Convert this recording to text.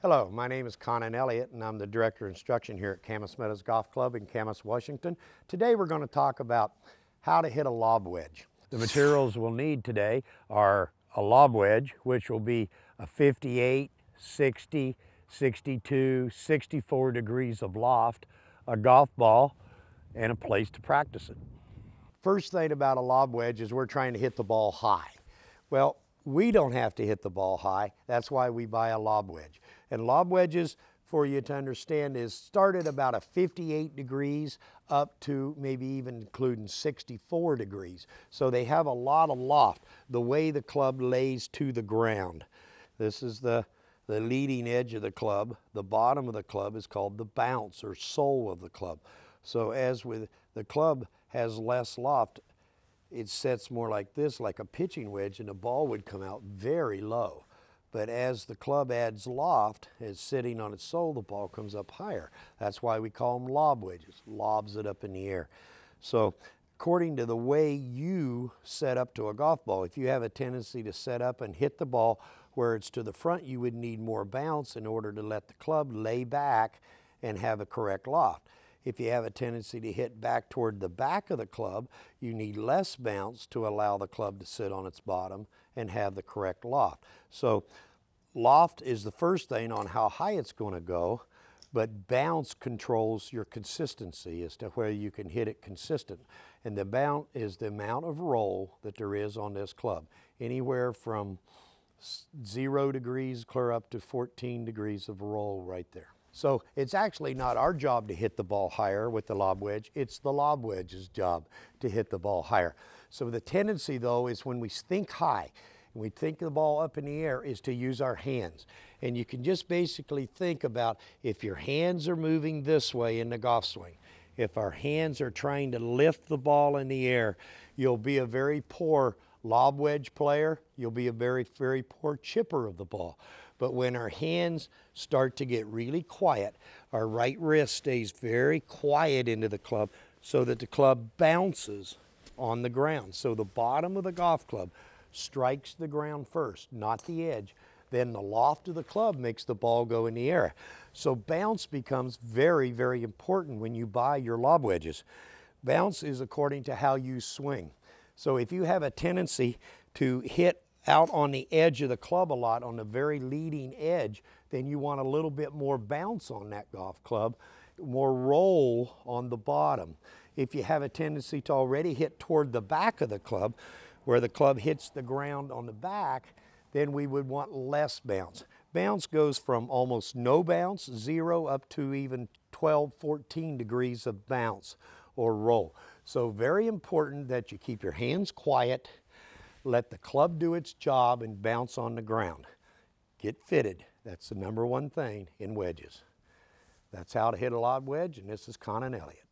Hello, my name is Conan Elliott and I'm the Director of Instruction here at Camas Meadows Golf Club in Camas, Washington. Today we're going to talk about how to hit a lob wedge. The materials we'll need today are a lob wedge, which will be a 58, 60, 62, 64 degrees of loft, a golf ball, and a place to practice it. First thing about a lob wedge is we're trying to hit the ball high. Well, we don't have to hit the ball high. That's why we buy a lob wedge. And lob wedges, for you to understand, is start at about a 58 degrees up to maybe even including 64 degrees. So they have a lot of loft, the way the club lays to the ground. This is the leading edge of the club. The bottom of the club is called the bounce or sole of the club. So as with the club has less loft, it sets more like this, like a pitching wedge, and the ball would come out very low. But as the club adds loft, as sitting on its sole, the ball comes up higher. That's why we call them lob wedges, lobs it up in the air. So according to the way you set up to a golf ball, if you have a tendency to set up and hit the ball where it's to the front, you would need more bounce in order to let the club lay back and have a correct loft. If you have a tendency to hit back toward the back of the club, you need less bounce to allow the club to sit on its bottom and have the correct loft. So loft is the first thing on how high it's going to go, but bounce controls your consistency as to where you can hit it consistent. And the bounce is the amount of roll that there is on this club, anywhere from 0 degrees clear up to 14 degrees of roll right there. So it's actually not our job to hit the ball higher with the lob wedge, it's the lob wedge's job to hit the ball higher. So the tendency though is when we think high, and we think the ball up in the air, is to use our hands. And you can just basically think about if your hands are moving this way in the golf swing, if our hands are trying to lift the ball in the air, you'll be a very poor lob wedge player, you'll be a very, very poor chipper of the ball. But when our hands start to get really quiet, our right wrist stays very quiet into the club so that the club bounces on the ground. So the bottom of the golf club strikes the ground first, not the edge. Then the loft of the club makes the ball go in the air. So bounce becomes very, very important when you buy your lob wedges. Bounce is according to how you swing. So if you have a tendency to hit out on the edge of the club a lot, on the very leading edge, then you want a little bit more bounce on that golf club, more roll on the bottom. If you have a tendency to already hit toward the back of the club, where the club hits the ground on the back, then we would want less bounce. Bounce goes from almost no bounce, 0, up to even 12, 14 degrees of bounce or roll. So very important that you keep your hands quiet, let the club do its job and bounce on the ground. Get fitted. That's the #1 thing in wedges. That's how to hit a lob wedge, and this is Conan Elliott.